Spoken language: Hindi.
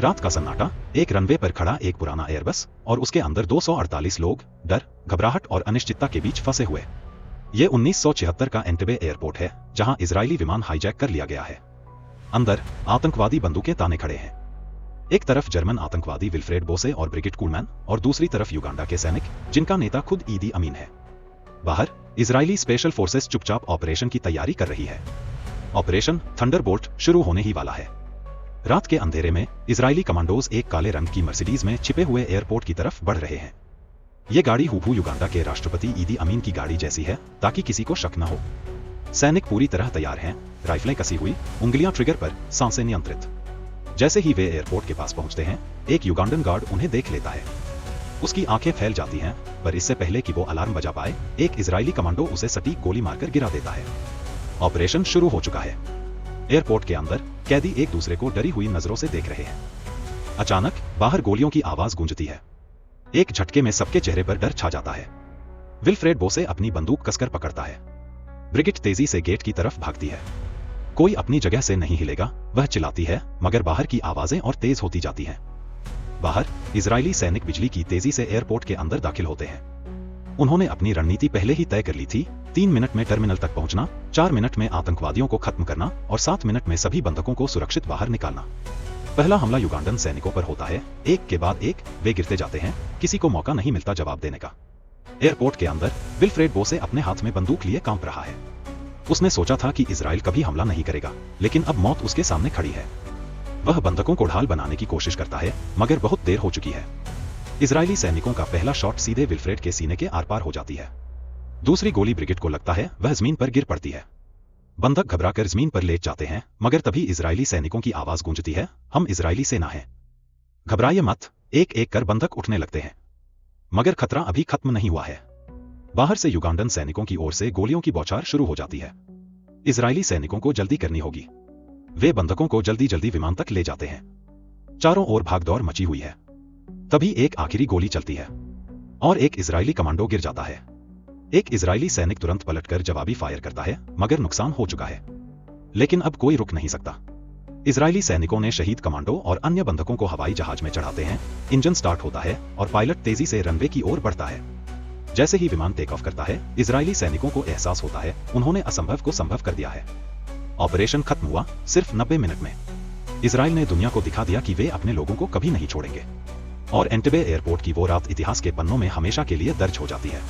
रात का सन्नाटा, एक रनवे पर खड़ा एक पुराना एयरबस और उसके अंदर 248 लोग डर, घबराहट और अनिश्चितता के बीच फंसे हुए। ये 1976 का एंटेबे एयरपोर्ट है, जहां इजरायली विमान हाईजैक कर लिया गया है। अंदर आतंकवादी बंदूकें ताने खड़े हैं। एक तरफ जर्मन आतंकवादी विल्फ्रेड बोसे और ब्रिगिट कूलमैन और दूसरी तरफ युगांडा के सैनिक, जिनका नेता खुद ईदी अमीन है। बाहर इजरायली स्पेशल फोर्सेस चुपचाप ऑपरेशन की तैयारी कर रही है। ऑपरेशन थंडरबोल्ट शुरू होने ही वाला है। रात के अंधेरे में इजरायली कमांडोज एक काले रंग की मर्सिडीज में छिपे हुए एयरपोर्ट की तरफ बढ़ रहे हैं। ये गाड़ी हूबहू युगांडा के राष्ट्रपति ईदी अमीन की गाड़ी जैसी है, ताकि किसी को शक न हो। सैनिक पूरी तरह तैयार हैं, राइफलें कसी हुई, उंगलियां ट्रिगर पर, सांसें नियंत्रित। जैसे ही वे एयरपोर्ट के पास पहुंचते हैं, एक युगांडन गार्ड उन्हें देख लेता है। उसकी आंखें फैल जाती हैं, पर इससे पहले कि वो अलार्म बजा पाए, एक इजरायली कमांडो उसे सटीक गोली मारकर गिरा देता है। ऑपरेशन शुरू हो चुका है। एयरपोर्ट के अंदर कैदी एक दूसरे को डरी हुई नजरों से देख रहे हैं। अचानक बाहर गोलियों की आवाज गूंजती है। एक झटके में सबके चेहरे पर डर छा जाता है। विल्फ्रेड बोसे अपनी बंदूक कसकर पकड़ता है। ब्रिगिट तेजी से गेट की तरफ भागती है। कोई अपनी जगह से नहीं हिलेगा, वह चिल्लाती है, मगर बाहर की आवाजें और तेज होती जाती हैं। बाहर इजरायली सैनिक बिजली की तेजी से एयरपोर्ट के अंदर दाखिल होते हैं। उन्होंने अपनी रणनीति पहले ही तय कर ली थी, 3 मिनट में टर्मिनल तक पहुंचना, 4 मिनट में आतंकवादियों को खत्म करना और 7 मिनट में सभी बंधकों को सुरक्षित बाहर निकालना। पहला हमला युगांडन सैनिकों पर होता है, एक के बाद एक वे गिरते जाते हैं, किसी को मौका नहीं मिलता जवाब देने का। एयरपोर्ट के अंदर विल्फ्रेड बोसे अपने हाथ में बंदूक लिए कांप रहा है। उसने सोचा था कि इजराइल कभी हमला नहीं करेगा, लेकिन अब मौत उसके सामने खड़ी है। वह बंधकों को ढाल बनाने की कोशिश करता है, मगर बहुत देर हो चुकी है। इजरायली सैनिकों का पहला शॉट सीधे विल्फ्रेड के सीने के आर पार हो जाती है। दूसरी गोली ब्रिगिट को लगता है, वह जमीन पर गिर पड़ती है। बंधक घबराकर जमीन पर लेट जाते हैं, मगर तभी इजरायली सैनिकों की आवाज गूंजती है, हम इजरायली सेना हैं। घबराइए मत। एक एक कर बंधक उठने लगते हैं। मगर खतरा अभी खत्म नहीं हुआ है। बाहर से युगांडन सैनिकों की ओर से गोलियों की बौछार शुरू हो जाती है। इजरायली सैनिकों को जल्दी करनी होगी। वे बंधकों को जल्दी जल्दी विमान तक ले जाते हैं। चारों ओर भागदौड़ मची हुई है। तभी एक आखिरी गोली चलती है और एक इजरायली कमांडो गिर जाता है। एक इजरायली सैनिक तुरंत पलटकर जवाबी फायर करता है, मगर नुकसान हो चुका है। लेकिन अब कोई रुक नहीं सकता। इजरायली सैनिकों ने शहीद कमांडो और अन्य बंधकों को हवाई जहाज में चढ़ाते हैं। इंजन स्टार्ट होता है और पायलट तेजी से रनवे की ओर बढ़ता है। जैसे ही विमान टेक ऑफ करता है, इजरायली सैनिकों को एहसास होता है, उन्होंने असंभव को संभव कर दिया है। ऑपरेशन खत्म हुआ सिर्फ 90 मिनट में। इजराइल ने दुनिया को दिखा दिया कि वे अपने लोगों को कभी नहीं छोड़ेंगे। और एंटेबे एयरपोर्ट की वो रात इतिहास के पन्नों में हमेशा के लिए दर्ज हो जाती है।